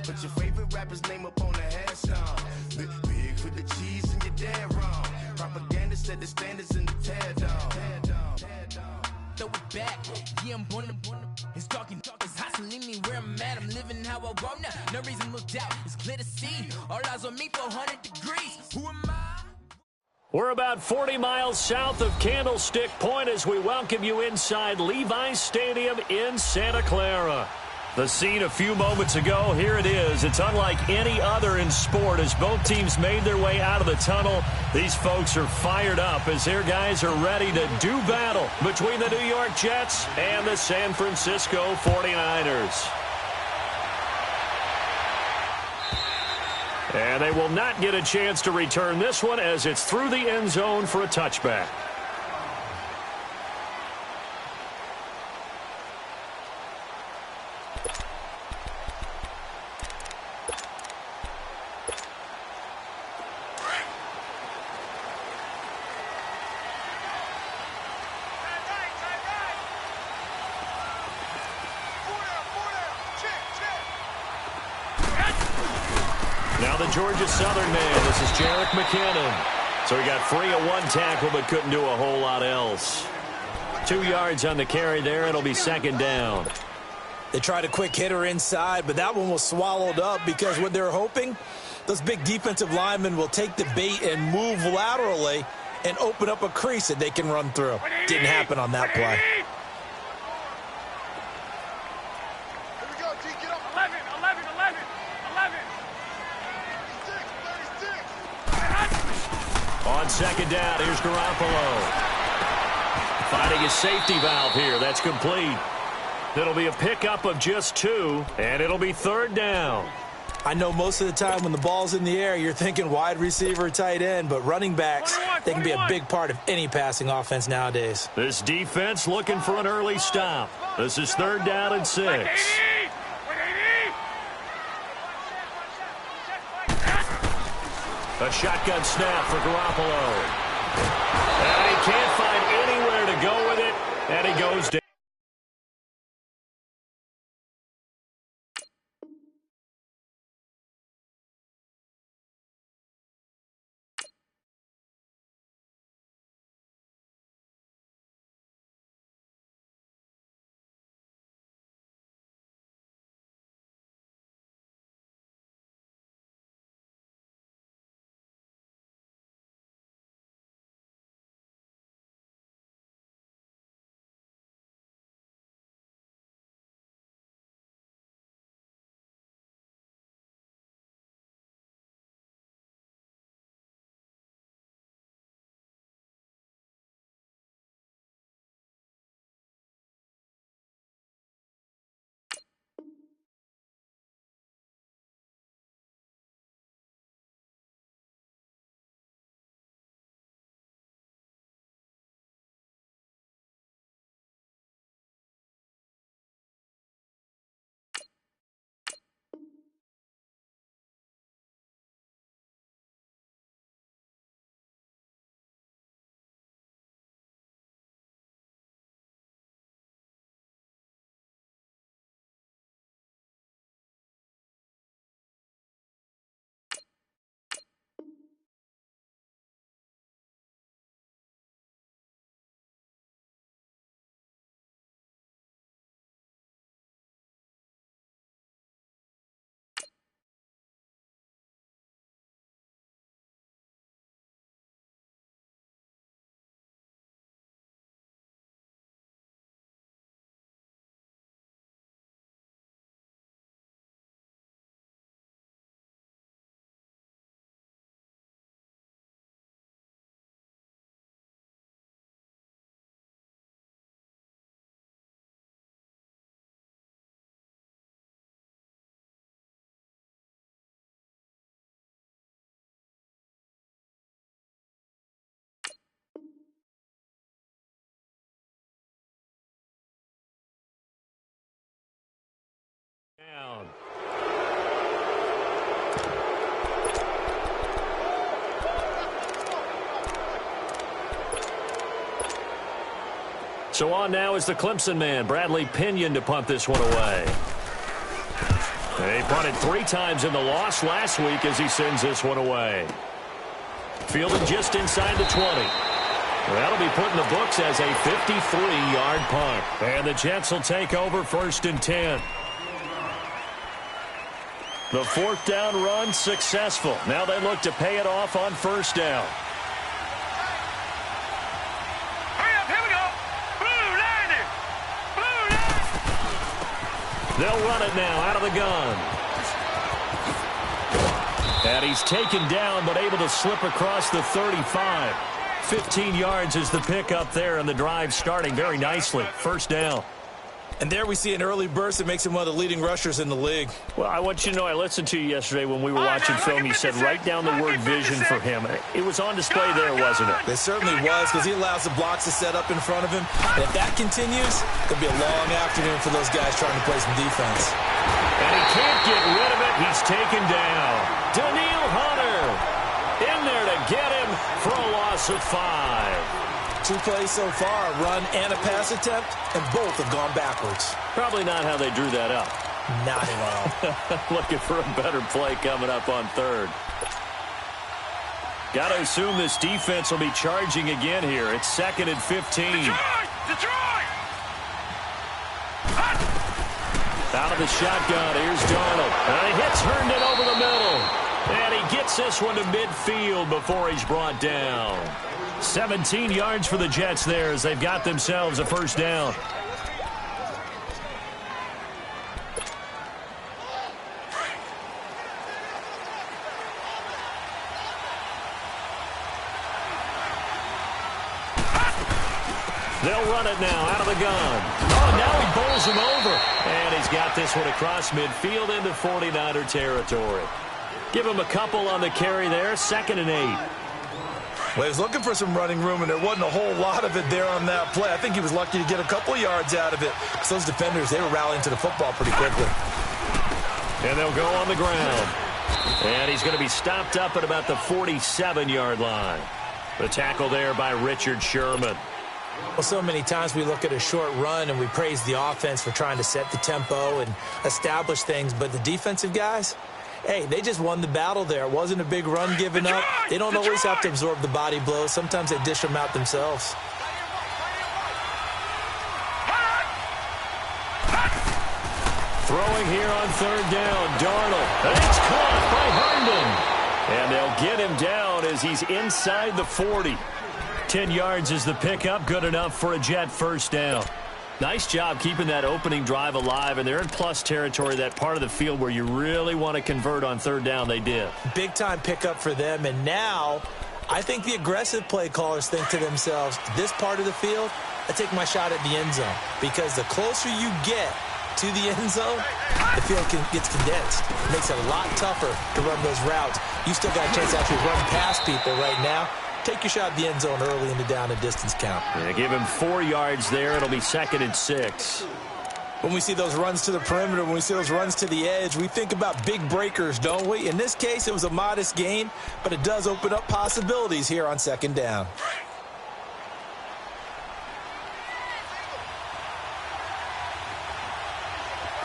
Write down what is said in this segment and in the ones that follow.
Put your favorite rapper's name up on the hash song. Big for the cheese and you're dead wrong. Propaganda set the standards in the tear down. Throw it back, yeah, I'm on the it's talking, it's hustling me where I'm at. I'm living how I want now. No reason to look out, it's clear to see. All eyes on me for 100 degrees. Who am I? We're about 40 miles south of Candlestick Point as we welcome you inside Levi's Stadium in Santa Clara. The scene a few moments ago, here it is. It's unlike any other in sport as both teams made their way out of the tunnel. These folks are fired up as their guys are ready to do battle between the New York Jets and the San Francisco 49ers. And they will not get a chance to return this one as it's through the end zone for a touchback. Now the Georgia Southern man, this is Jerick McKinnon. So he got free of one tackle but couldn't do a whole lot else. 2 yards on the carry there. It'll be second down. They tried a quick hitter inside, but that one was swallowed up because what they're hoping, those big defensive linemen will take the bait and move laterally and open up a crease that they can run through. Didn't happen on that play. On second down, here's Garoppolo. Finding his safety valve here. That's complete. It'll be a pickup of just 2, and it'll be third down. I know most of the time when the ball's in the air, you're thinking wide receiver, tight end, but running backs, they can be a big part of any passing offense nowadays. This defense looking for an early stop. This is third down and 6. A shotgun snap for Garoppolo. And he can't find anywhere to go with it, and he goes down. Down. So on now is the Clemson man, Bradley Pinion, to punt this one away. They punted 3 times in the loss last week as he sends this one away. Fielded just inside the 20. That'll be put in the books as a 53-yard punt. And the Jets will take over 1st and 10. The 4th down run successful. Now they look to pay it off on 1st down. They'll run it now out of the gun. And he's taken down but able to slip across the 35. 15 yards is the pickup there, and the drive starting very nicely. 1st down. And there we see an early burst that makes him one of the leading rushers in the league. Well, I want you to know, I listened to you yesterday when we were watching film. You said write down the word vision for him. It was on display there, wasn't it? It certainly was, because he allows the blocks to set up in front of him. And if that continues, it'll be a long afternoon for those guys trying to play some defense. And he can't get rid of it. He's taken down. Daniil Hunter in there to get him for a loss of 5. 2 plays so far, a run and a pass attempt, and both have gone backwards. Probably not how they drew that up. Not at all. Looking for a better play coming up on 3rd. Got to assume this defense will be charging again here. It's 2nd and 15. Detroit! Out of the shotgun, here's Darnold. And he hits Herndon over the middle. And he gets this one to midfield before he's brought down. 17 yards for the Jets there as they've got themselves a 1st down. They'll run it now out of the gun. Oh, now he bowls him over. And he's got this one across midfield into 49er territory. Give him a couple on the carry there. 2nd and 8. Well, he was looking for some running room, and there wasn't a whole lot of it there on that play. I think he was lucky to get a couple of yards out of it, because those defenders, they were rallying to the football pretty quickly. And they'll go on the ground. And he's going to be stopped up at about the 47-yard line. The tackle there by Richard Sherman. Well, so many times we look at a short run and we praise the offense for trying to set the tempo and establish things, but the defensive guys, hey, they just won the battle there. It wasn't a big run given up. They don't always have to absorb the body blows. Sometimes they dish them out themselves. Throwing here on 3rd down, Darnold. And it's caught by Herndon. And they'll get him down as he's inside the 40. 10 yards is the pickup. Good enough for a Jet 1st down. Nice job keeping that opening drive alive, and they're in plus territory, that part of the field where you really want to convert on 3rd down. They did. Big-time pickup for them, and now I think the aggressive play callers think to themselves, this part of the field, I take my shot at the end zone, because the closer you get to the end zone, the field gets condensed. It makes it a lot tougher to run those routes. You still got a chance to actually run past people right now. Take your shot at the end zone early in the down and distance count. Yeah, give him 4 yards there. It'll be 2nd and 6. When we see those runs to the perimeter, when we see those runs to the edge, we think about big breakers, don't we? In this case, it was a modest gain, but it does open up possibilities here on 2nd down.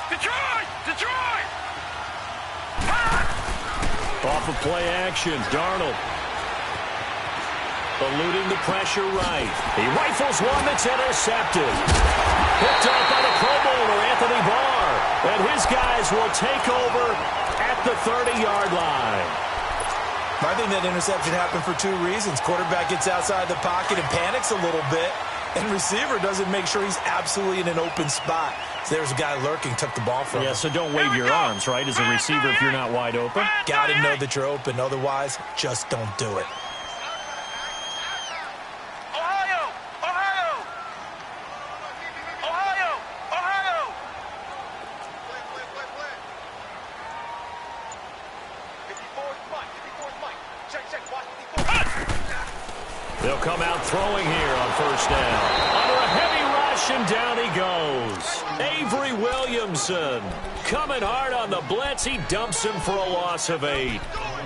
Detroit! Off of play action, Darnold. Eluding the pressure right. He rifles one that's intercepted. Picked up by the Pro Bowler, Anthony Barr. And his guys will take over at the 30-yard line. I think that interception happened for 2 reasons. Quarterback gets outside the pocket and panics a little bit. And receiver doesn't make sure he's absolutely in an open spot. So there's a guy lurking, took the ball from him. Yeah, so don't wave your arms, right, as a receiver if you're not wide open. Got to know that you're open. Otherwise, just don't do it. They'll come out throwing here on 1st down. Under a heavy rush, and down he goes. Avery Williamson coming hard on the blitz. He dumps him for a loss of 8.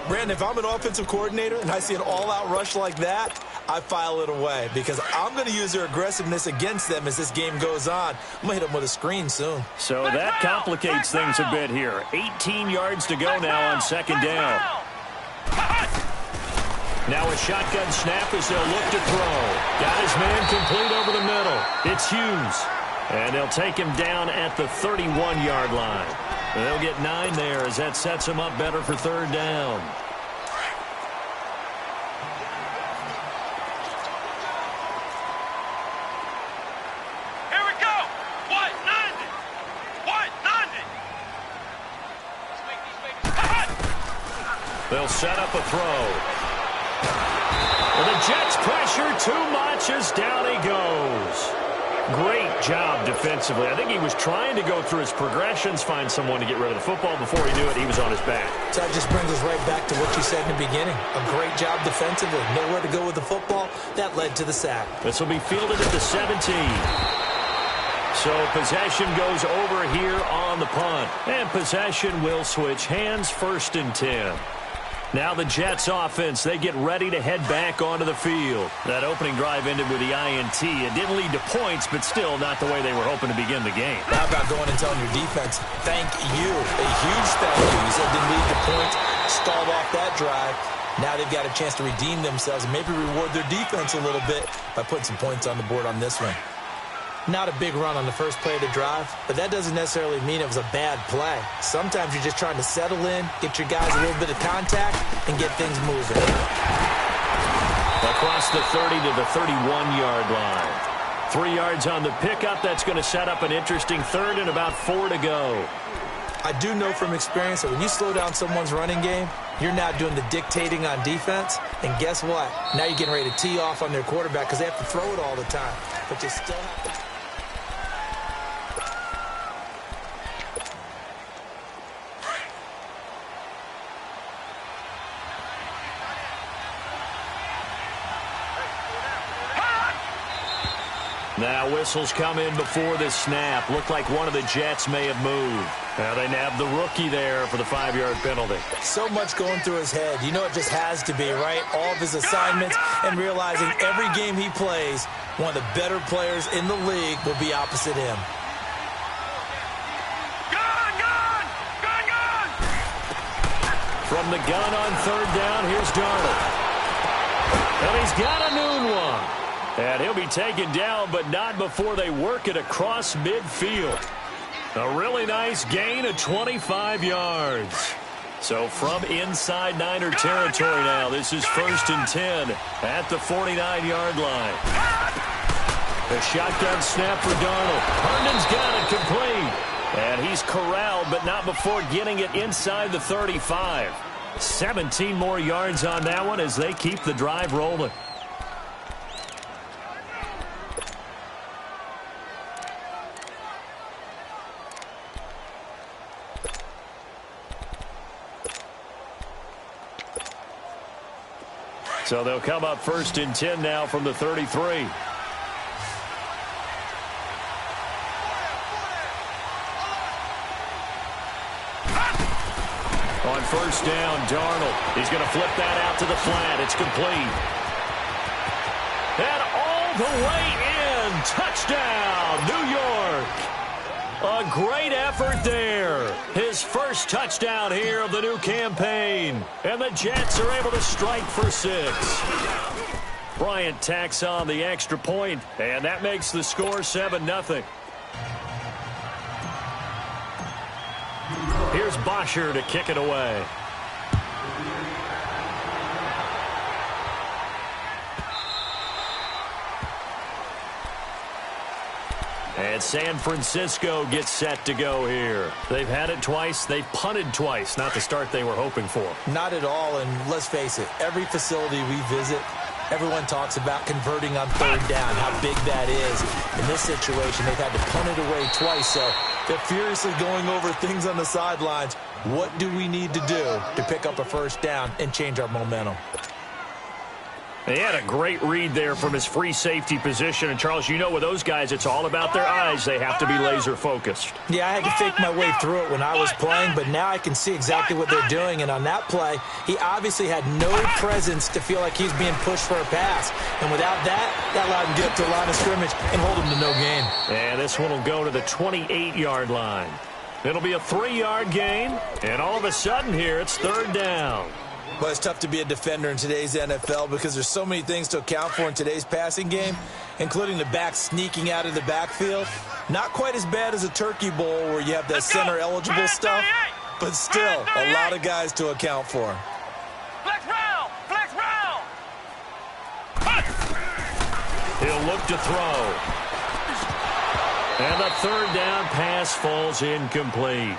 Brandon, if I'm an offensive coordinator and I see an all-out rush like that, I file it away because I'm going to use their aggressiveness against them as this game goes on. I'm going to hit them with a screen soon. So that complicates things a bit here. 18 yards to go now on second down. Now a shotgun snap as they'll look to throw. Got his man complete over the middle. It's Hughes. And they'll take him down at the 31-yard line. They'll get 9 there as that sets him up better for third down. Here we go. What? 90. They'll set up a throw. And the Jets pressure too much as down he goes. Great job defensively. I think he was trying to go through his progressions, find someone to get rid of the football. Before he knew it, he was on his back. So that just brings us right back to what you said in the beginning. A great job defensively. Nowhere to go with the football. That led to the sack. This will be fielded at the 17. So possession goes over here on the punt. And possession will switch hands, 1st and 10. Now the Jets offense, they get ready to head back onto the field. That opening drive ended with the INT. It didn't lead to points, but still not the way they were hoping to begin the game. How about going and telling your defense, thank you. A huge thank you. You said didn't lead to points, stalled off that drive. Now they've got a chance to redeem themselves and maybe reward their defense a little bit by putting some points on the board on this one. Not a big run on the first play of the drive, but that doesn't necessarily mean it was a bad play. Sometimes you're just trying to settle in, get your guys a little bit of contact, and get things moving. Across the 30 to the 31-yard line. 3 yards on the pickup. That's going to set up an interesting third and about 4 to go. I do know from experience that when you slow down someone's running game, you're now doing the dictating on defense. And guess what? Now you're getting ready to tee off on their quarterback because they have to throw it all the time. But you still have to... Now whistles come in before the snap. Looked like one of the Jets may have moved. Now they nabbed the rookie there for the 5-yard penalty. So much going through his head. You know it just has to be, right? All of his assignments and realizing every game he plays, one of the better players in the league will be opposite him. From the gun on third down, here's Darnold. And he's got a noon one. And he'll be taken down, but not before they work it across midfield. A really nice gain of 25 yards. So from inside Niner territory now, this is 1st and 10 at the 49-yard line. The shotgun snap for Darnold. Herndon's got it complete. And he's corralled, but not before getting it inside the 35. 17 more yards on that one as they keep the drive rolling. So they'll come up 1st and 10 now from the 33. On 1st down, Darnold. He's going to flip that out to the flat. It's complete. And all the way in. Touchdown, New York. A great effort there. His first touchdown here of the new campaign. And the Jets are able to strike for 6. Bryant tacks on the extra point, and that makes the score 7-0. Here's Bosher to kick it away. And San Francisco gets set to go here. They've had it twice. They've punted twice. Not the start they were hoping for. Not at all, and let's face it, every facility we visit, everyone talks about converting on third down, how big that is. In this situation, they've had to punt it away twice, so they're furiously going over things on the sidelines. What do we need to do to pick up a first down and change our momentum? He had a great read there from his free safety position. And, Charles, you know with those guys, it's all about their eyes. They have to be laser-focused. Yeah, I had to fake my way through it when I was playing, but now I can see exactly what they're doing. And on that play, he obviously had no presence to feel like he's being pushed for a pass. And without that, that allowed him to get up to the line of scrimmage and hold him to no gain. And this one will go to the 28-yard line. It'll be a 3-yard gain, and all of a sudden here, it's 3rd down. Well, it's tough to be a defender in today's NFL because there's so many things to account for in today's passing game, including the back sneaking out of the backfield. Not quite as bad as a turkey bowl where you have that center-eligible stuff, but still a lot of guys to account for. Flex round! Flex round! He'll look to throw. And the 3rd down pass falls incomplete.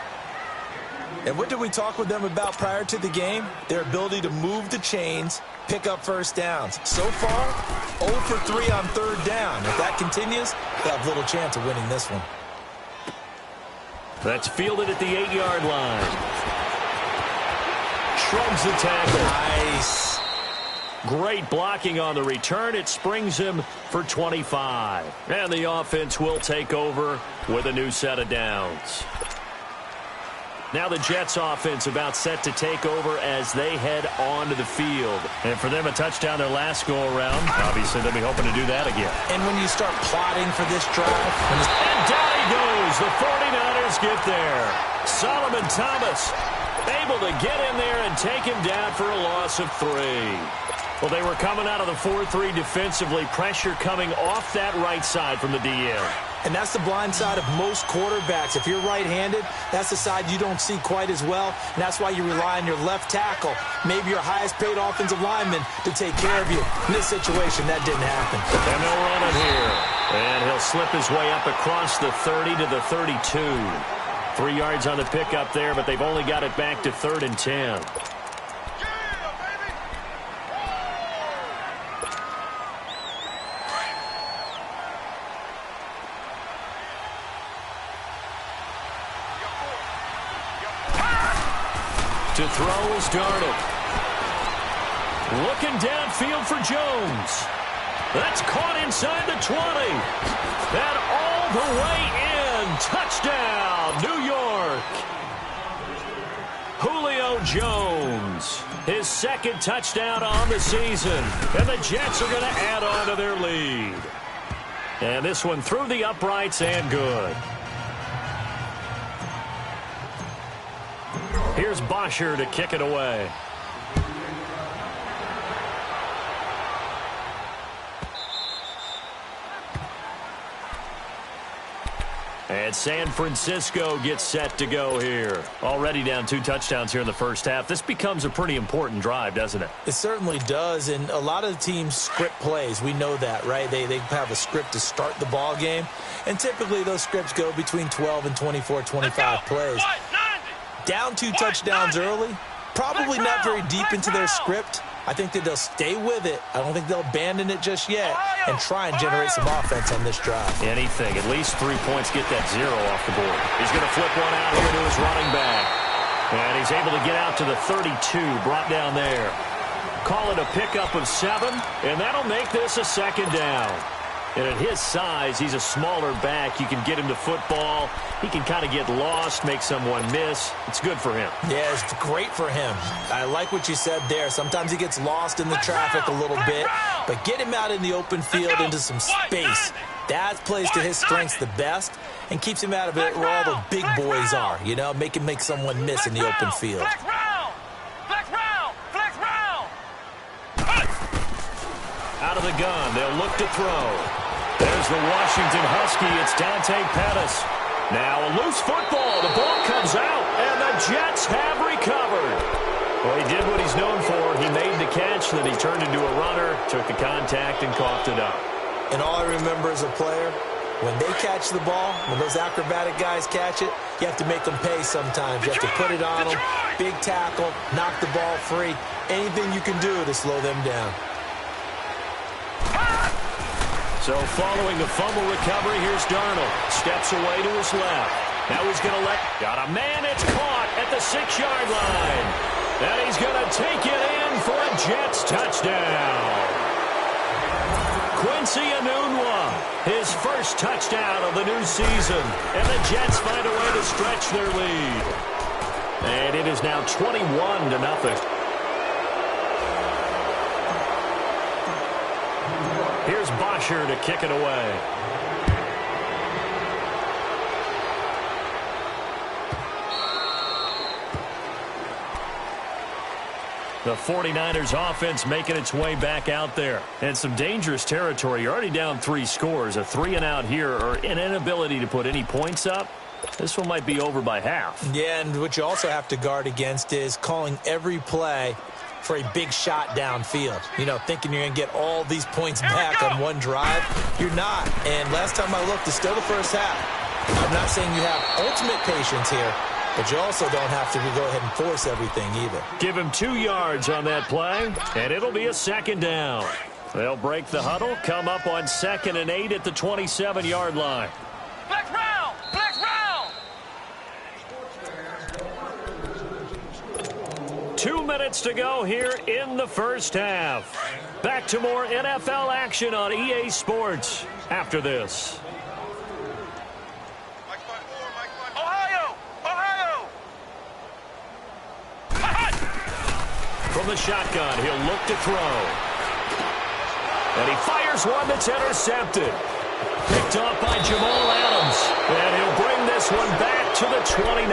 And what did we talk with them about prior to the game? Their ability to move the chains, pick up first downs. So far, 0 for 3 on 3rd down. If that continues, they'll have little chance of winning this one. That's fielded at the 8-yard line. Shrugs the tackle. Nice. Great blocking on the return. It springs him for 25. And the offense will take over with a new set of downs. Now the Jets offense about set to take over as they head onto the field. And for them, a touchdown their last go-around. Obviously, they'll be hoping to do that again. And when you start plotting for this drive... And down he goes. The 49ers get there. Solomon Thomas able to get in there and take him down for a loss of 3. Well, they were coming out of the 4-3 defensively. Pressure coming off that right side from the DN. And that's the blind side of most quarterbacks. If you're right-handed, that's the side you don't see quite as well. And that's why you rely on your left tackle, maybe your highest-paid offensive lineman, to take care of you. In this situation, that didn't happen. And they'll run it here. And he'll slip his way up across the 30 to the 32. 3 yards on the pickup there, but they've only got it back to 3rd and 10. To throw is Darnold. Looking downfield for Jones. That's caught inside the 20. And all the way in. Touchdown, New York. Julio Jones. His 2nd touchdown on the season. And the Jets are going to add on to their lead. And this one through the uprights and good. Here's Bosher to kick it away. And San Francisco gets set to go here. Already down 2 touchdowns here in the first half. This becomes a pretty important drive, doesn't it? It certainly does, and a lot of the teams script plays. We know that, right? They have a script to start the ball game, and typically those scripts go between 12 and 24, 25 plays. Down 2 touchdowns early, probably not very deep into their script. I think that they'll stay with it. I don't think they'll abandon it just yet and try and generate some offense on this drive. Anything. At least 3 points get that 0 off the board. He's going to flip one out here to his running back. And he's able to get out to the 32, brought down there. Call it a pickup of 7, and that'll make this a 2nd down. And at his size, he's a smaller back. You can get him to football. He can kind of get lost, make someone miss. It's good for him. Yeah, it's great for him. I like what you said there. Sometimes he gets lost in the traffic a little bit, but get him out in the open field into some space. That plays to his strengths the best and keeps him out of it where all the big boys are, you know, make him make someone miss in the open field. Out of the gun, they'll look to throw. There's the Washington Husky. It's Dante Pettis. Now a loose football. The ball comes out, and the Jets have recovered. Well, he did what he's known for. He made the catch, then he turned into a runner, took the contact, and coughed it up. And all I remember as a player, when they catch the ball, when those acrobatic guys catch it, you have to make them pay sometimes. You have to put it on them, big tackle, knock the ball free. Anything you can do to slow them down. So following the fumble recovery, here's Darnold. Steps away to his left. Now he's going to got a man. It's caught at the 6-yard line. And he's going to take it in for a Jets touchdown. Quincy Enunwa, his first touchdown of the new season. And the Jets find a way to stretch their lead. And it is now 21-0. Here's Bosher to kick it away. The 49ers offense making its way back out there. And some dangerous territory. You're already down 3 scores. A 3-and-out here or an inability to put any points up. This one might be over by half. Yeah, and what you also have to guard against is calling every play for a big shot downfield. You know, thinking you're going to get all these points back on one drive. You're not. And last time I looked, it's still the first half. I'm not saying you have ultimate patience here, but you also don't have to go ahead and force everything either. Give him 2 yards on that play, and it'll be a 2nd down. They'll break the huddle, come up on 2nd and 8 at the 27-yard line. Black round! Black round! 2 minutes to go here in the first half. Back to more NFL action on EA Sports after this. From the shotgun, he'll look to throw. And he fires one that's intercepted. Picked off by Jamal Adams. And he'll bring this one back to the 29.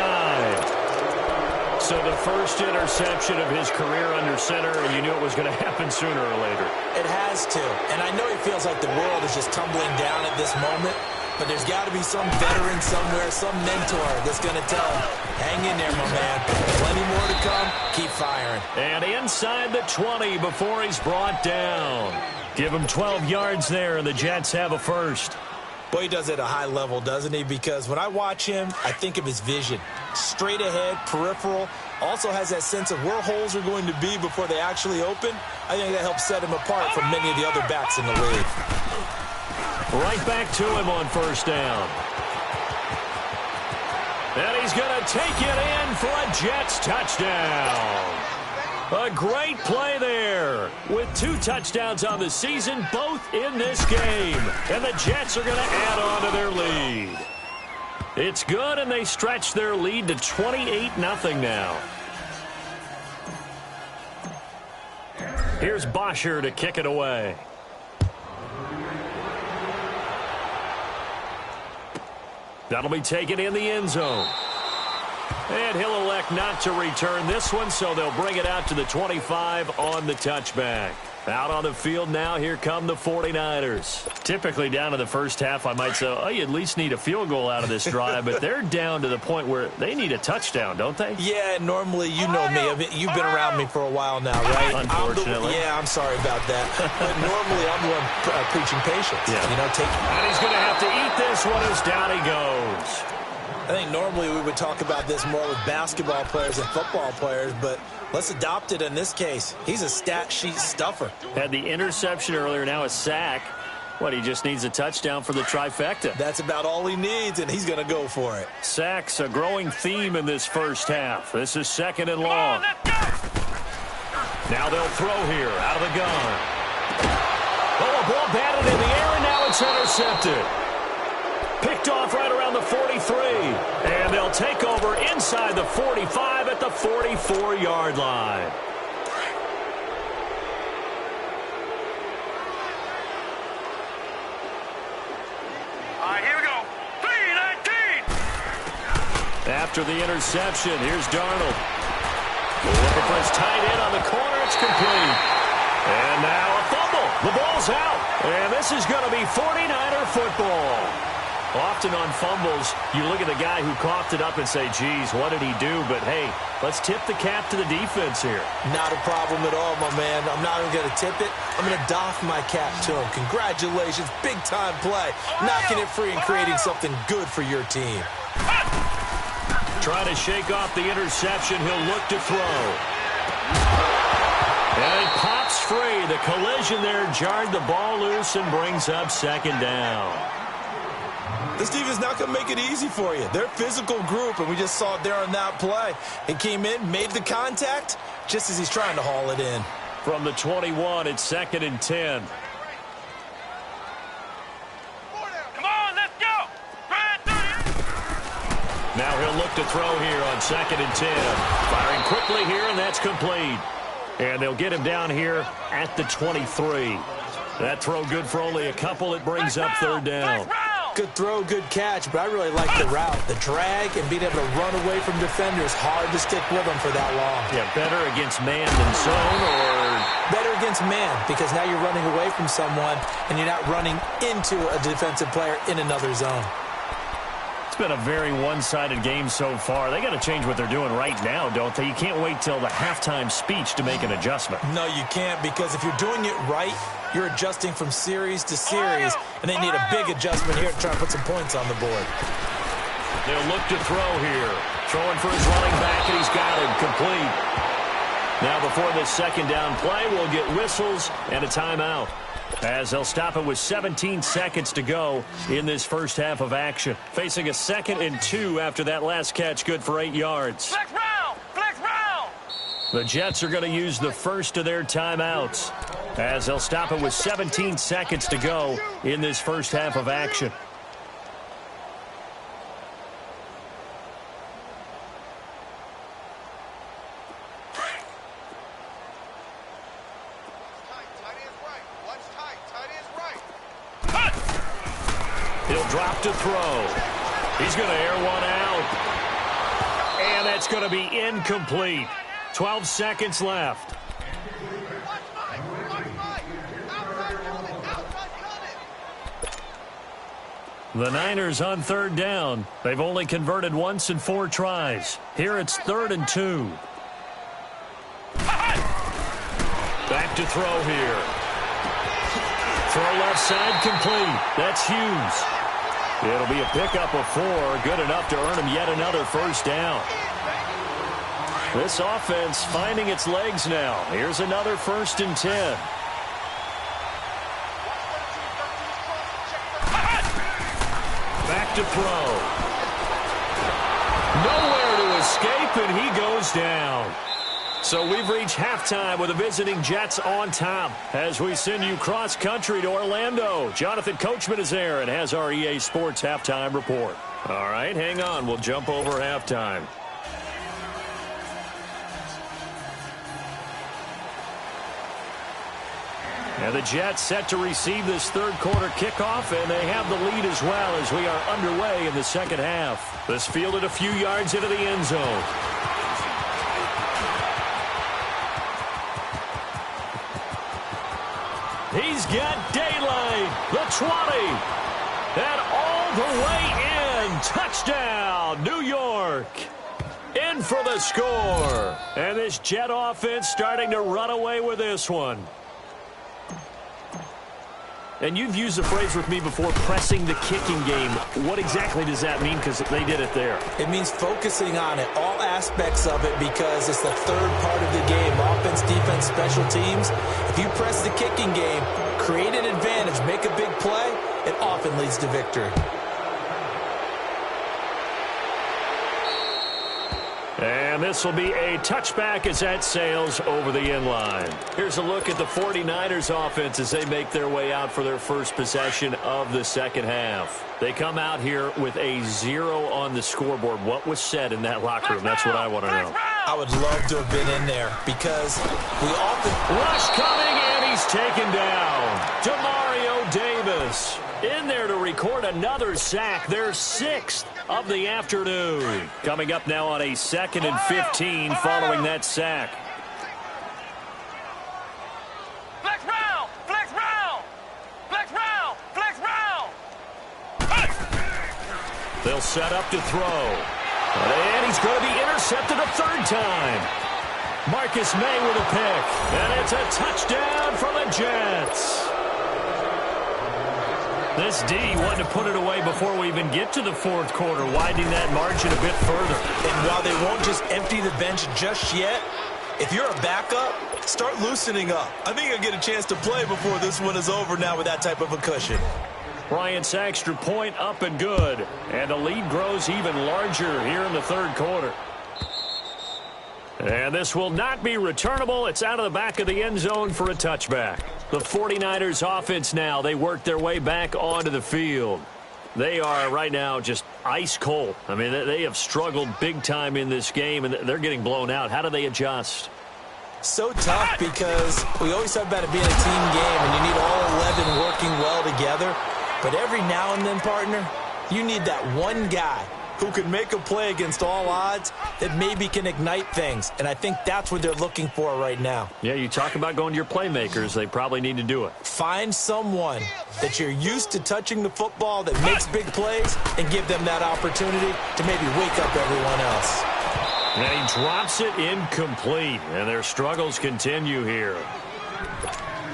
So the first interception of his career under center, and you knew it was going to happen sooner or later. It has to. And I know he feels like the world is just tumbling down at this moment. But there's got to be some veteran somewhere, some mentor that's going to tell him, hang in there, my man. Plenty more to come. Keep firing. And inside the 20 before he's brought down. Give him 12 yards there, and the Jets have a first. Boy, he does it at a high level, doesn't he? Because when I watch him, I think of his vision. Straight ahead, peripheral. Also has that sense of where holes are going to be before they actually open. I think that helps set him apart from many of the other backs in the league. Right back to him on first down. And he's going to take it in for a Jets touchdown. A great play there. With 2 touchdowns on the season, both in this game. And the Jets are going to add on to their lead. It's good, and they stretch their lead to 28-0 now. Here's Bosher to kick it away. That'll be taken in the end zone. And he'll elect not to return this one, so they'll bring it out to the 25 on the touchback. Out on the field now, here come the 49ers. Typically down to the first half, I might say, oh, you at least need a field goal out of this drive, but they're down to the point where they need a touchdown, don't they? Yeah, normally, you know me. I mean, you've been around me for a while now, right? Unfortunately. I'm sorry about that. But normally, I'm the one preaching patience. Yeah. You know, and he's going to have to eat this one as down he goes. I think normally we would talk about this more with basketball players and football players, but let's adopt it in this case. He's a stat sheet stuffer. Had the interception earlier, now a sack. What, he just needs a touchdown for the trifecta. That's about all he needs, and he's going to go for it. Sacks, a growing theme in this first half. This is 2nd and long. Now they'll throw here out of the gun. Oh, a ball batted in the air, and now it's intercepted. Picked off right around the 43. And they'll take over inside the 45 at the 44-yard line. All right, here we go. 3-19. After the interception, here's Darnold. Looking for his tight end on the corner. It's complete. And now a fumble. The ball's out. And this is going to be 49er football. Often on fumbles, you look at the guy who coughed it up and say, geez, what did he do? But, hey, let's tip the cap to the defense here. Not a problem at all, my man. I'm not even going to tip it. I'm going to doff my cap to him. Congratulations. Big-time play. Knocking it free and creating something good for your team. Trying to shake off the interception. He'll look to throw. And it pops free. The collision there jarred the ball loose and brings up 2nd down. This defense is not going to make it easy for you. They're a physical group, and we just saw it there on that play. He came in, made the contact, just as he's trying to haul it in. From the 21, it's 2nd and 10. Now he'll look to throw here on 2nd and 10. Firing quickly here, and that's complete. And they'll get him down here at the 23. That throw good for only a couple. It brings up 3rd down. Good throw, good catch, but I really like the route. The drag and being able to run away from defenders, hard to stick with them for that long. Yeah, better against man than zone, or? Better against man, because now you're running away from someone and you're not running into a defensive player in another zone. It's been a very one-sided game so far. They got to change what they're doing right now, don't they? You can't wait till the halftime speech to make an adjustment. No, you can't, because if you're doing it right, you're adjusting from series to series, and they need a big adjustment here to try and put some points on the board. They'll look to throw here. Throwing for his running back, and he's got him complete. Now before this 2nd down play, we'll get whistles and a timeout, as they'll stop it with 17 seconds to go in this first half of action. Facing a 2nd and 2 after that last catch, good for 8 yards. Flex round! Flex round! The Jets are going to use the first of their timeouts, as they'll stop it with 17 seconds to go in this first half of action. He'll drop to throw. He's going to air one out. And that's going to be incomplete. 12 seconds left. The Niners on 3rd down. They've only converted once in 4 tries. Here it's 3rd and 2. Back to throw here. Throw left side complete. That's Hughes. It'll be a pickup of 4. Good enough to earn him yet another first down. This offense finding its legs now. Here's another 1st and 10. Back to throw. Nowhere to escape, and he goes down. So we've reached halftime with the visiting Jets on top as we send you cross-country to Orlando. Jonathan Coachman is there and has our EA Sports halftime report. All right, hang on. We'll jump over halftime. And the Jets set to receive this 3rd quarter kickoff, and they have the lead as well as we are underway in the 2nd half. This fielded a few yards into the end zone. He's got daylight, the 20, and all the way in. Touchdown, New York. In for the score. And this Jet offense starting to run away with this one. And you've used the phrase with me before, pressing the kicking game. What exactly does that mean? Because they did it there. It means focusing on it, all aspects of it, because it's the 3rd part of the game. Offense, defense, special teams. If you press the kicking game, create an advantage, make a big play, it often leads to victory. And this will be a touchback as that sails over the end line. Here's a look at the 49ers offense as they make their way out for their first possession of the 2nd half. They come out here with a 0 on the scoreboard. What was said in that locker room? That's what I want to know. I would love to have been in there because we often... Rush coming, and he's taken down. Demario Davis in there to record another sack. Their 6th of the afternoon. Coming up now on a 2nd and 15 following that sack. Flex round! Flex round! Flex round! Flex round! They'll set up to throw. And he's going to be intercepted a 3rd time. Marcus May with a pick. And it's a touchdown for the Jets. This D wanted to put it away before we even get to the 4th quarter, widening that margin a bit further. And while they won't just empty the bench just yet, if you're a backup, start loosening up. I think you'll get a chance to play before this one is over now with that type of a cushion. Bryant's extra point up and good. And the lead grows even larger here in the 3rd quarter. And this will not be returnable. It's out of the back of the end zone for a touchback. The 49ers offense now, they work their way back onto the field. They are right now just ice cold. I mean, they have struggled big time in this game, and they're getting blown out. How do they adjust? So tough because we always talk about it being a team game, and you need all 11 working well together. But every now and then, partner, you need that one guy who can make a play against all odds that maybe can ignite things. And I think that's what they're looking for right now. Yeah, you talk about going to your playmakers. They probably need to do it. Find someone that you're used to touching the football that makes big plays and give them that opportunity to maybe wake up everyone else. And he drops it incomplete, and their struggles continue here.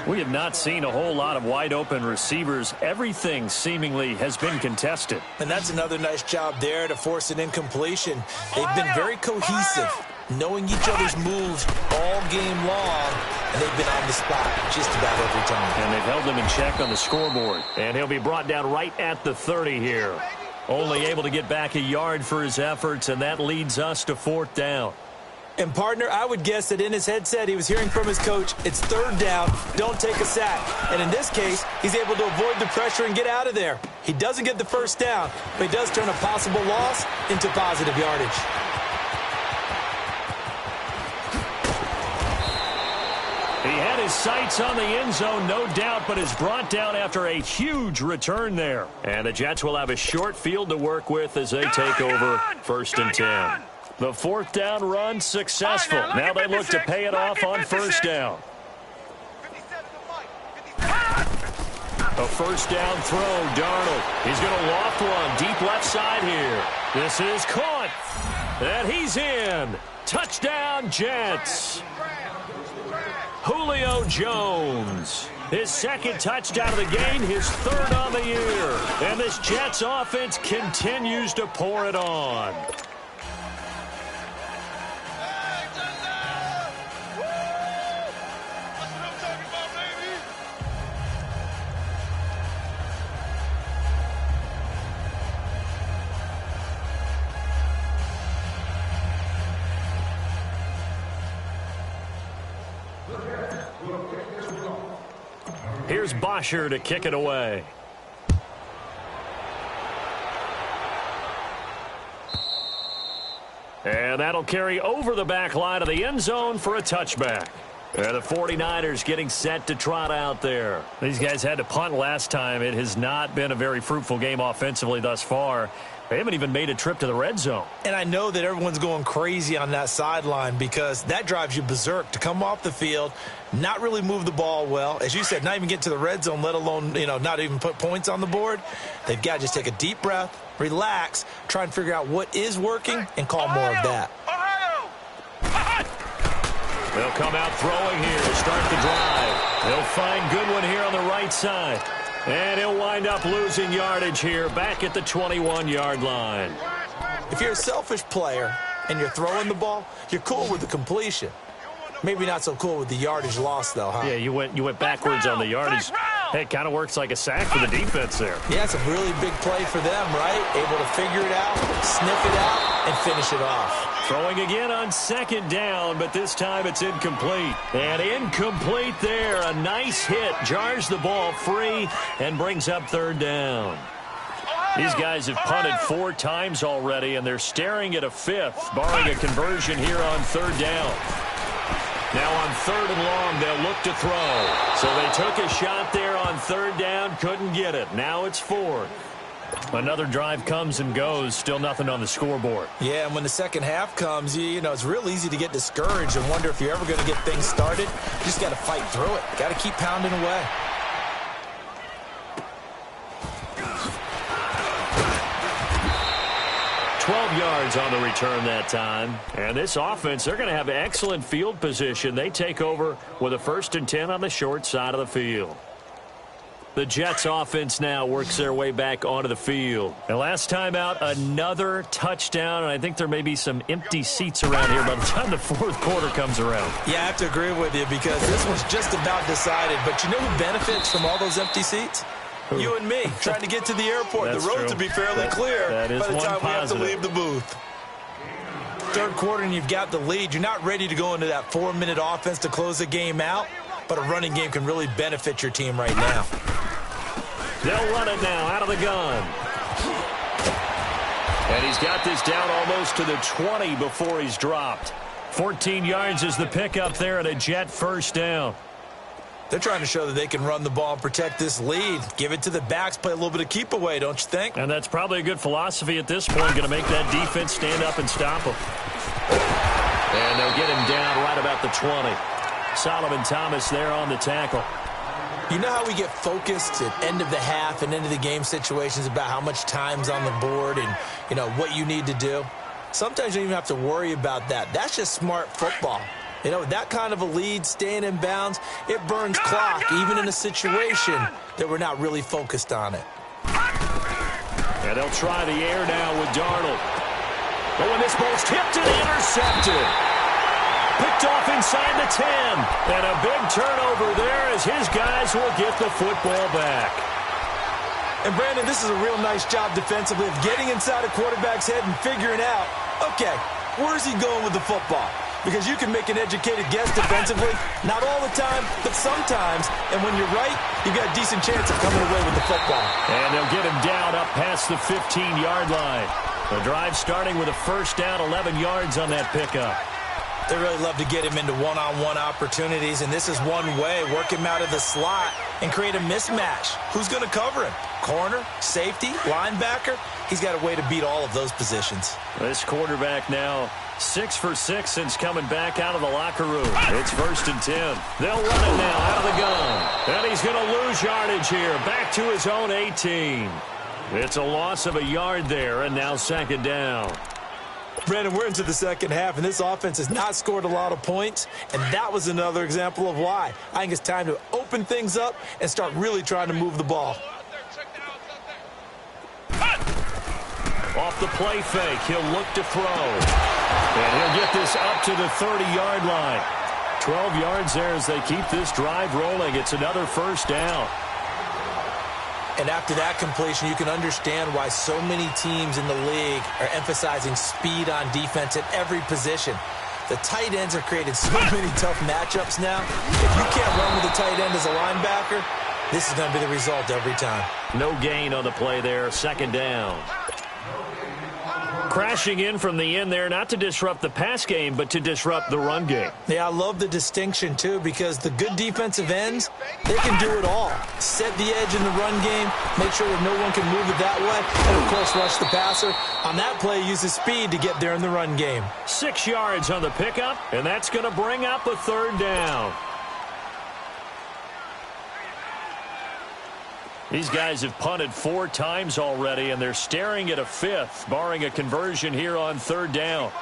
We have not seen a whole lot of wide-open receivers. Everything seemingly has been contested. And that's another nice job there to force an incompletion. They've been very cohesive, knowing each other's moves all game long, and they've been on the spot just about every time. And they've held them in check on the scoreboard. And he'll be brought down right at the 30 here. Only able to get back a yard for his efforts, and that leads us to 4th down. And, partner, I would guess that in his headset he was hearing from his coach, it's 3rd down, don't take a sack. And in this case, he's able to avoid the pressure and get out of there. He doesn't get the 1st down, but he does turn a possible loss into positive yardage. He had his sights on the end zone, no doubt, but is brought down after a huge return there. And the Jets will have a short field to work with as they take over 1st and 10. The 4th down run successful. Now they look to pay it off on 1st down. A 1st down throw, Darnold. He's going to loft one deep left side here. This is caught. And he's in. Touchdown, Jets. Julio Jones. His 2nd touchdown of the game, his 3rd on the year. And this Jets offense continues to pour it on. Here's Bosher to kick it away. And that'll carry over the back line of the end zone for a touchback. And the 49ers getting set to trot out there. These guys had to punt last time. It has not been a very fruitful game offensively thus far. They haven't even made a trip to the red zone. And I know that everyone's going crazy on that sideline because that drives you berserk to come off the field, not really move the ball well. As you said, not even get to the red zone, let alone, not even put points on the board. They've got to just take a deep breath, relax, try and figure out what is working, and call more of that. They'll come out throwing here to start the drive. They'll find Goodwin here on the right side. And he'll wind up losing yardage here back at the 21-yard line. If you're a selfish player and you're throwing the ball, you're cool with the completion. Maybe not so cool with the yardage loss, though, huh? Yeah, you went backwards on the yardage. Hey, it kind of works like a sack for the defense there. Yeah, it's a really big play for them, right? Able to figure it out, sniff it out, and finish it off. Throwing again on 2nd down, but this time it's incomplete. And incomplete there. A nice hit. Jars the ball free and brings up 3rd down. These guys have punted 4 times already, and they're staring at a 5th, barring a conversion here on 3rd down. Now on 3rd and long, they'll look to throw. So they took a shot there on 3rd down, couldn't get it. Now it's 4th. Another drive comes and goes, still nothing on the scoreboard. Yeah, and when the second half comes, it's real easy to get discouraged and wonder if you're ever going to get things started. You just got to fight through it. Got to keep pounding away. Yards on the return that time. And this offense, they're going to have excellent field position. They take over with a 1st and 10 on the short side of the field. The Jets offense now works their way back onto the field. And last time out, another touchdown. And I think there may be some empty seats around here by the time the 4th quarter comes around. Yeah, I have to agree with you because this one's just about decided. But you know who benefits from all those empty seats? You and me, trying to get to the airport. That's the road true. to be fairly clear by the time we have to leave the booth. 3rd quarter and you've got the lead. You're not ready to go into that 4-minute offense to close the game out, but a running game can really benefit your team right now. They'll run it now out of the gun. And he's got this down almost to the 20 before he's dropped. 14 yards is the pickup there and a Jet first down. They're trying to show that they can run the ball and protect this lead. Give it to the backs, play a little bit of keep away, don't you think? And that's probably a good philosophy at this point. Going to make that defense stand up and stop him. And they'll get him down right about the 20. Solomon Thomas there on the tackle. You know how we get focused at end of the half and end of the game situations about how much time's on the board and, you know, what you need to do? Sometimes you don't even have to worry about that. That's just smart football. You know, that kind of a lead, staying in bounds, it burns clock, even in a situation that we're not really focused on it. And they'll try the air now with Darnold. Oh, and this ball's tipped and intercepted. Picked off inside the 10. And a big turnover there as his guys will get the football back. And, Brandon, this is a real nice job defensively of getting inside a quarterback's head and figuring out, okay, where's he going with the football? Because you can make an educated guess defensively. Not all the time, but sometimes. And when you're right, you've got a decent chance of coming away with the football. And they'll get him down up past the 15-yard line. The drive starting with a first down, 11 yards on that pickup. They really love to get him into one-on-one opportunities, and this is one way. Work him out of the slot and create a mismatch. Who's going to cover him? Corner, safety, linebacker? He's got a way to beat all of those positions. This quarterback now 6 for 6 since coming back out of the locker room. It's 1st and 10. They'll run it now out of the gun. And he's going to lose yardage here. Back to his own 18. It's a loss of a yard there, and now 2nd down. Brandon, we're into the second half, and this offense has not scored a lot of points, and that was another example of why. I think it's time to open things up and start really trying to move the ball. Off the play fake, he'll look to throw. And he'll get this up to the 30-yard line. 12 yards there as they keep this drive rolling. It's another first down. And after that completion, you can understand why so many teams in the league are emphasizing speed on defense at every position. The tight ends have created so many tough matchups now. If you can't run with the tight end as a linebacker, this is going to be the result every time. No gain on the play there, 2nd down. Crashing in from the end there, not to disrupt the pass game, but to disrupt the run game. Yeah, I love the distinction, too, because the good defensive ends, they can do it all. Set the edge in the run game, make sure that no one can move it that way, and, of course, rush the passer. On that play, use his speed to get there in the run game. 6 yards on the pickup, and that's going to bring up a 3rd down. These guys have punted 4 times already, and they're staring at a 5th, barring a conversion here on 3rd down.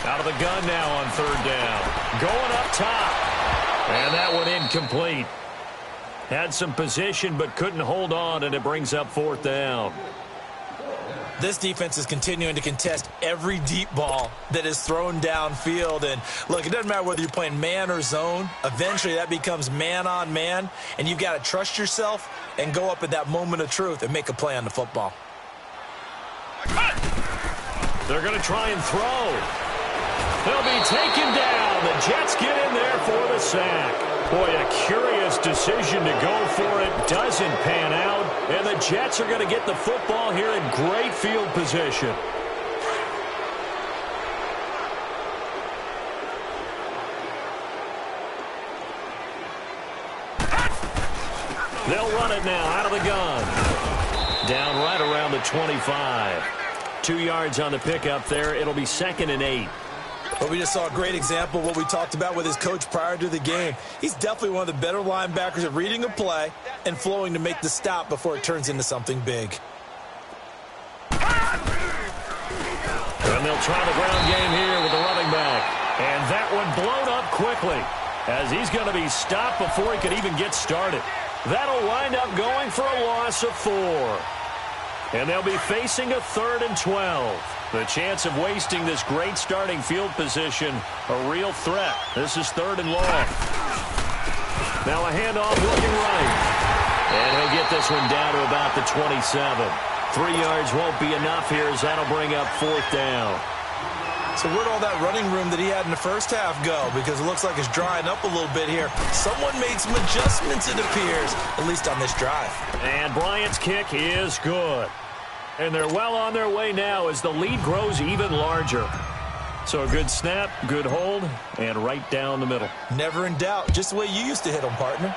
Out of the gun now on 3rd down. Going up top. And that one incomplete. Had some position but couldn't hold on, and it brings up 4th down. This defense is continuing to contest every deep ball that is thrown downfield. And, look, it doesn't matter whether you're playing man or zone. Eventually, that becomes man-on-man, and you've got to trust yourself and go up at that moment of truth and make a play on the football. They're going to try and throw. They'll be taken down. The Jets get in there for the sack. Boy, a curious decision to go for it. Doesn't pan out. And the Jets are going to get the football here in great field position. They'll run it now out of the gun. Down right around the 25. 2 yards on the pickup there. It'll be 2nd and 8. But we just saw a great example of what we talked about with his coach prior to the game. He's definitely one of the better linebackers at reading a play and flowing to make the stop before it turns into something big. And they'll try the ground game here with the running back. And that one blown up quickly as he's going to be stopped before he could even get started. That'll wind up going for a loss of 4. And they'll be facing a 3rd and 12. The chance of wasting this great starting field position, a real threat. This is 3rd and long. Now a handoff looking right. And he'll get this one down to about the 27. 3 yards won't be enough here as that'll bring up 4th down. So where'd all that running room that he had in the first half go? Because it looks like it's drying up a little bit here. Someone made some adjustments, it appears, at least on this drive. And Bryant's kick is good. And they're well on their way now as the lead grows even larger. So a good snap, good hold, and right down the middle. Never in doubt. Just the way you used to hit them, partner.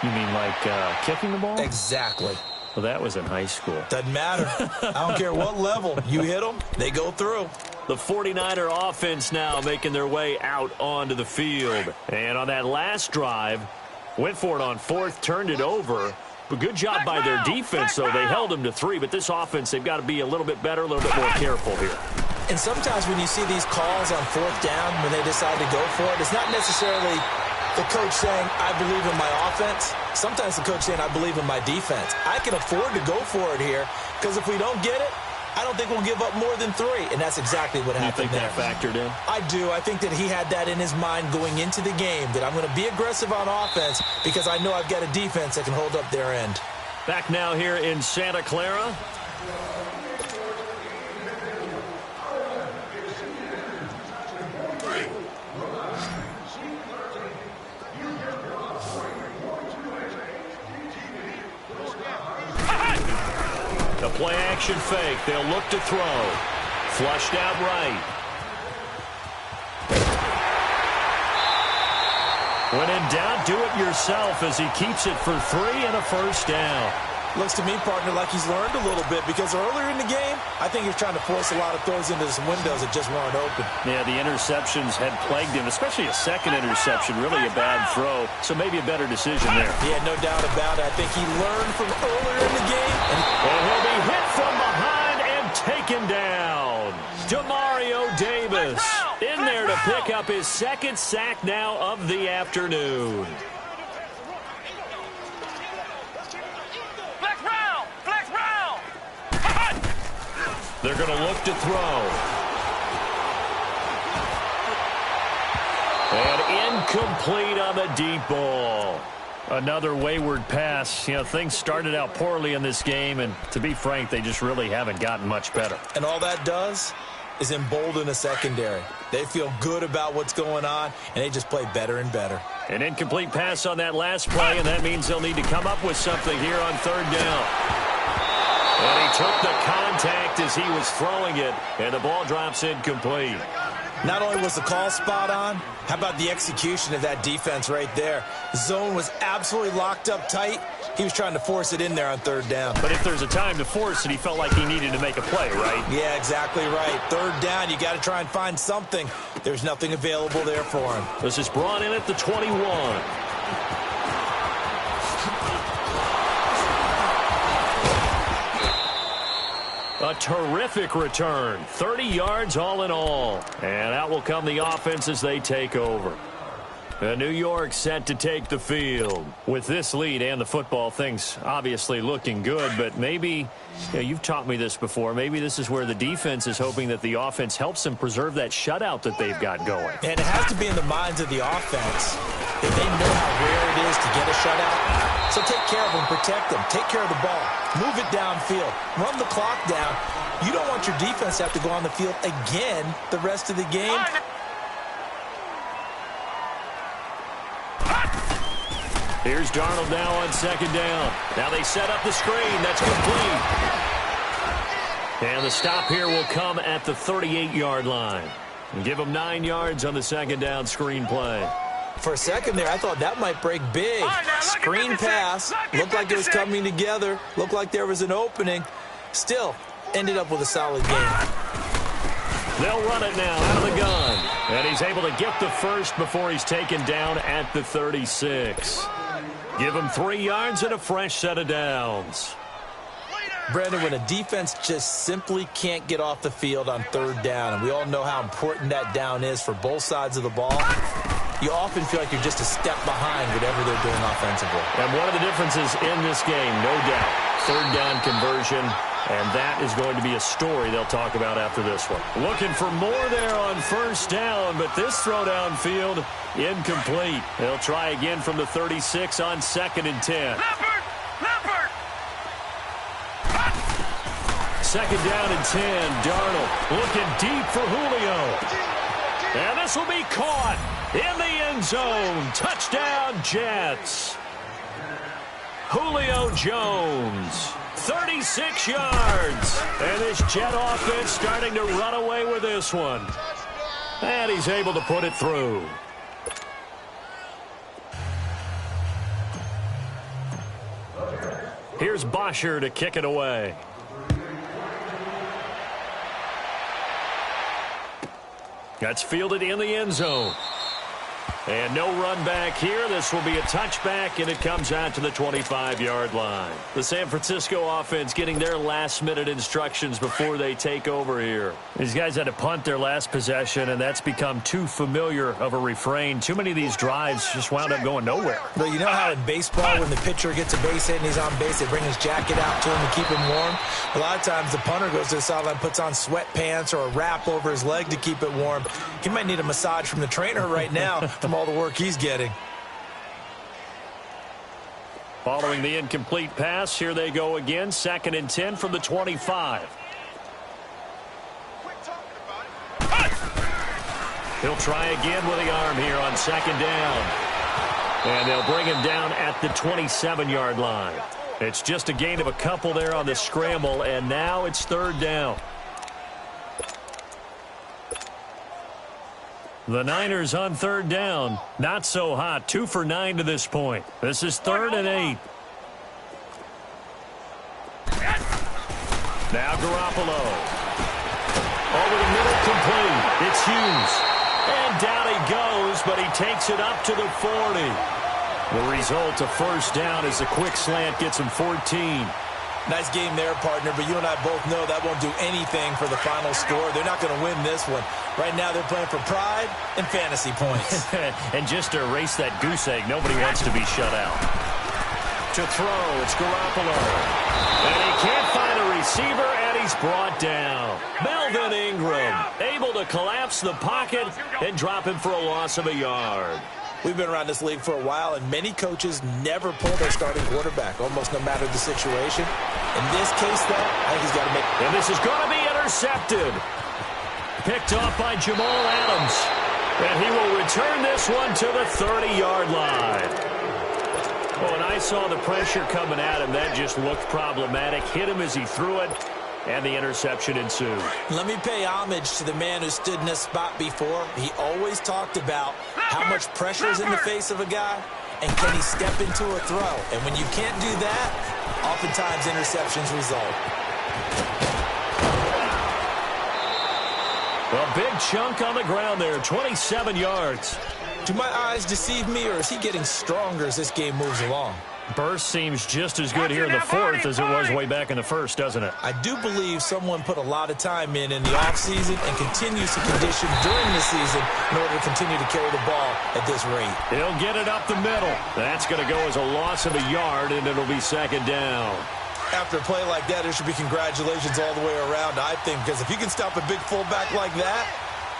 You mean like kicking the ball? Exactly. Well, that was in high school. Doesn't matter. I don't care what level. You hit them, they go through. The 49er offense now making their way out onto the field. And on that last drive, went for it on fourth, turned it over. But good job by their defense, though. They held them to 3. But this offense, they've got to be a little bit better, a little bit more careful here. And sometimes when you see these calls on fourth down, when they decide to go for it, it's not necessarily the coach saying, I believe in my offense. Sometimes the coach saying, I believe in my defense. I can afford to go for it here because if we don't get it, I don't think we'll give up more than 3, and that's exactly what happened there. You think that factored in? I do. I think that he had that in his mind going into the game, that I'm going to be aggressive on offense because I know I've got a defense that can hold up their end. Back now here in Santa Clara. The play action fake. They'll look to throw. Flushed out right. When in doubt, do it yourself as he keeps it for 3 and a first down. Looks to me, partner, like he's learned a little bit because earlier in the game, I think he's trying to force a lot of throws into some windows that just weren't open. Yeah, the interceptions had plagued him, especially a second interception, really a bad throw. So maybe a better decision there. Yeah, no doubt about it. I think he learned from earlier in the game. And he'll be hit from behind and taken down. Demario Davis in there to pick up his second sack now of the afternoon. They're going to look to throw. And incomplete on the deep ball. Another wayward pass. You know, things started out poorly in this game, and to be frank, they just really haven't gotten much better. And all that does is embolden the secondary. They feel good about what's going on, and they just play better and better. An incomplete pass on that last play, and that means they'll need to come up with something here on third down. And he took the contact as he was throwing it, and the ball drops incomplete. Not only was the call spot on, how about the execution of that defense right there? The zone was absolutely locked up tight. He was trying to force it in there on third down. But if there's a time to force it, he felt like he needed to make a play, right? Yeah, exactly right. Third down, you got to try and find something. There's nothing available there for him. This is brought in at the 21. A terrific return. 30 yards all in all. And out will come the offense as they take over. New York set to take the field. With this lead and the football, things obviously looking good, but maybe, you've taught me this before, maybe this is where the defense is hoping that the offense helps them preserve that shutout that they've got going. And it has to be in the minds of the offense that they know how rare it is to get a shutout. So take care of them, protect them, take care of the ball, move it downfield, run the clock down. You don't want your defense to have to go on the field again the rest of the game. Here's Darnold now on second down. Now they set up the screen. That's complete. And the stop here will come at the 38-yard line. And give them 9 yards on the second down screen play. For a second there, I thought that might break big. Screen pass. Looked like it was coming together. Looked like there was an opening. Still, ended up with a solid game. They'll run it now out of the gun. And he's able to get the first before he's taken down at the 36. Give him 3 yards and a fresh set of downs. Brandon, when a defense just simply can't get off the field on third down, and we all know how important that down is for both sides of the ball, you often feel like you're just a step behind whatever they're doing offensively. And one of the differences in this game, no doubt, third down conversion, and that is going to be a story they'll talk about after this one. Looking for more there on first down, but this throw downfield, incomplete. They'll try again from the 36 on 2nd and 10. second down and 10. Darnold looking deep for Julio. And this will be caught in the end zone. Touchdown, Jets. Julio Jones, 36 yards. And this Jet offense starting to run away with this one. And he's able to put it through. Here's Bosher to kick it away. That's fielded in the end zone. And no run back here. This will be a touchback, and it comes out to the 25-yard line. The San Francisco offense getting their last-minute instructions before they take over here. These guys had to punt their last possession, and that's become too familiar of a refrain. Too many of these drives just wound up going nowhere. But you know how in baseball, when the pitcher gets a base hit and he's on base, they bring his jacket out to him to keep him warm? A lot of times the punter goes to the sideline, puts on sweatpants or a wrap over his leg to keep it warm. He might need a massage from the trainer right now from all the work he's getting. Following the incomplete pass, here they go again. 2nd and 10 from the 25. He'll try again with the arm here on 2nd down. And they'll bring him down at the 27-yard line. It's just a gain of a couple there on the scramble, and now it's 3rd down. The Niners on 3rd down. Not so hot. 2 for 9 to this point. This is 3rd and 8. Now Garoppolo. Over the middle, complete. It's Hughes. And down he goes, but he takes it up to the 40. The result, a 1st down as a quick slant gets him 14. Nice game there, partner, but you and I both know that won't do anything for the final score. They're not going to win this one. Right now they're playing for pride and fantasy points. And just to erase that goose egg, nobody wants to be shut out. To throw, it's Garoppolo. And he can't find a receiver, and he's brought down. Melvin Ingram able to collapse the pocket and drop him for a loss of a yard. We've been around this league for a while, and many coaches never pull their starting quarterback, almost no matter the situation. In this case, though, I think he's got to make... And this is going to be intercepted. Picked off by Jamal Adams. And he will return this one to the 30-yard line. Well, when I saw the pressure coming at him, that just looked problematic. Hit him as he threw it, and the interception ensued. Let me pay homage to the man who stood in this spot before. He always talked about how much pressure is in the face of a guy, and can he step into a throw. And when you can't do that, oftentimes interceptions result. Well, big chunk on the ground there, 27 yards. Do my eyes deceive me, or is he getting stronger as this game moves along? Burst seems just as good here in the 4th as it was way back in the 1st, doesn't it? I do believe someone put a lot of time in the offseason and continues to condition during the season in order to continue to carry the ball at this rate. He'll get it up the middle. That's going to go as a loss of a yard, and it'll be 2nd down. After a play like that, there should be congratulations all the way around, I think, because if you can stop a big fullback like that,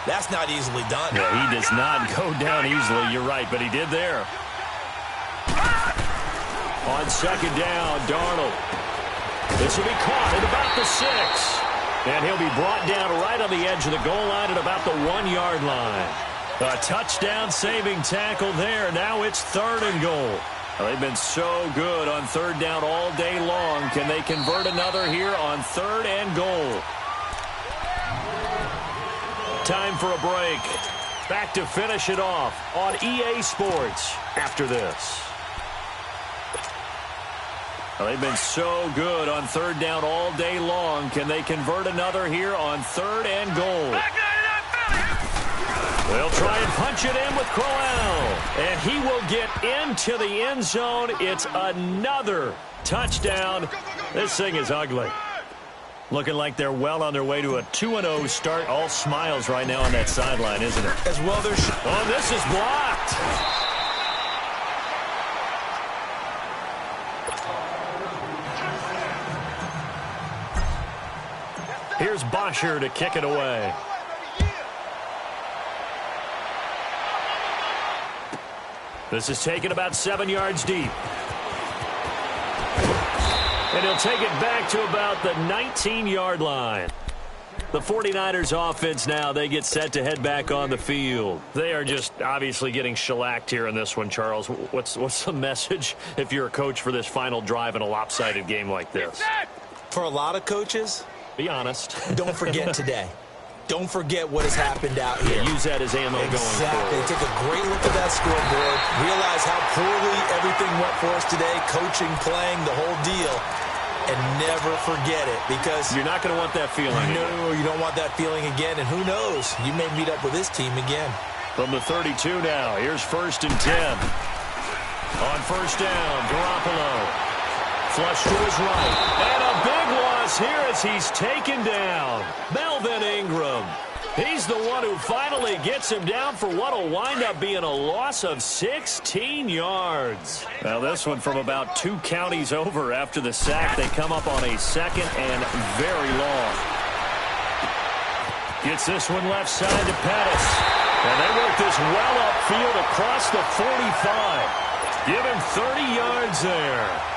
that's not easily done. Yeah, he does not go down easily, you're right, but he did there. On 2nd down, Darnold. This will be caught at about the 6. And he'll be brought down right on the edge of the goal line at about the 1-yard line. A touchdown-saving tackle there. Now it's 3rd and goal. Well, they've been so good on 3rd down all day long. Can they convert another here on 3rd and goal? Time for a break. Back to finish it off on EA Sports after this. Well, they've been so good on 3rd down all day long. Can they convert another here on 3rd and goal? They'll try and punch it in with Crowell. And he will get into the end zone. It's another touchdown. This thing is ugly. Looking like they're well on their way to a 2-0 start. All smiles right now on that sideline, isn't it? As well, there's... Oh, this is blocked. Here's Bosher to kick it away. This is taken about 7 yards deep. And he'll take it back to about the 19-yard line. The 49ers offense now, they get set to head back on the field. They are just obviously getting shellacked here in this one, Charles. What's the message if you're a coach for this final drive in a lopsided game like this? For a lot of coaches, be honest. Don't forget today. Don't forget what has happened out here. Yeah, use that as ammo going forward. Take a great look at that scoreboard. Realize how poorly everything went for us today. Coaching, playing, the whole deal. And never forget it, because you're not going to want that feeling again. No, you don't want that feeling again. And who knows? You may meet up with this team again. From the 32 now, here's 1st and 10. On 1st down, Garoppolo. Flush to his right. And a big loss here as he's taken down. Melvin Ingram. He's the one who finally gets him down for what will wind up being a loss of 16 yards. Now this one from about 2 counties over after the sack. They come up on a 2nd and very long. Gets this one left side to Pettis. And they work this well upfield across the 45. Give him 30 yards there.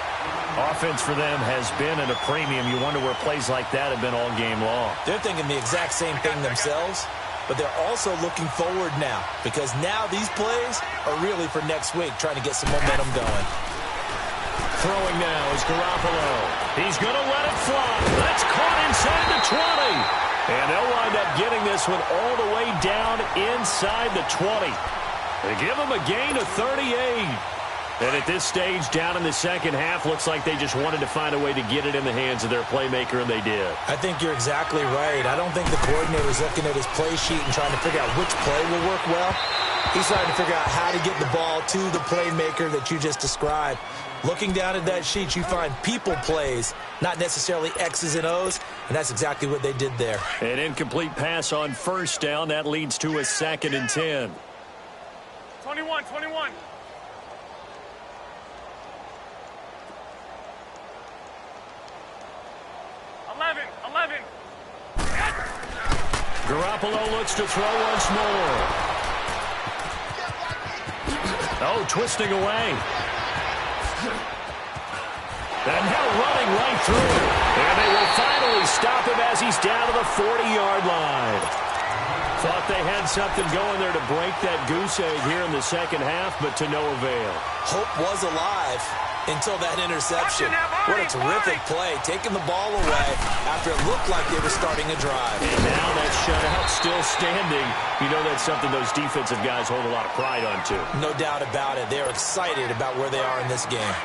Offense for them has been at a premium. You wonder where plays like that have been all game long. They're thinking the exact same thing themselves, but they're also looking forward now, because now these plays are really for next week, trying to get some momentum going. Throwing now is Garoppolo. He's going to let it fly. That's caught inside the 20. And they'll wind up getting this one all the way down inside the 20. They give him a gain of 38. And at this stage, down in the second half, looks like they just wanted to find a way to get it in the hands of their playmaker, and they did. I think you're exactly right. I don't think the coordinator's looking at his play sheet and trying to figure out which play will work well. He's trying to figure out how to get the ball to the playmaker that you just described. Looking down at that sheet, you find people plays, not necessarily X's and O's, and that's exactly what they did there. An incomplete pass on 1st down. That leads to a 2nd and 10. 21. 11. Garoppolo looks to throw once more. Oh, twisting away. And now running right through it. And they will finally stop him as he's down to the 40-yard line. Thought they had something going there to break that goose egg here in the second half, but to no avail. Hope was alive until that interception. What a terrific play, taking the ball away after it looked like they were starting a drive. And now that shutout still standing. You know that's something those defensive guys hold a lot of pride on, too. No doubt about it. They're excited about where they are in this game.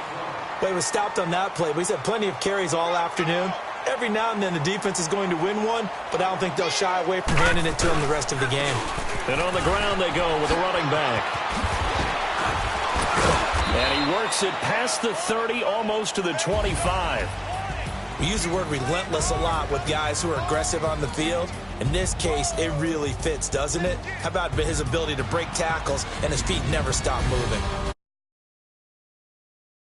Well, he was stopped on that play, but he's had plenty of carries all afternoon. Every now and then the defense is going to win one, but I don't think they'll shy away from handing it to him the rest of the game. And on the ground they go with a running back. And he works it past the 30, almost to the 25. We use the word relentless a lot with guys who are aggressive on the field. In this case, it really fits, doesn't it? How about his ability to break tackles and his feet never stop moving?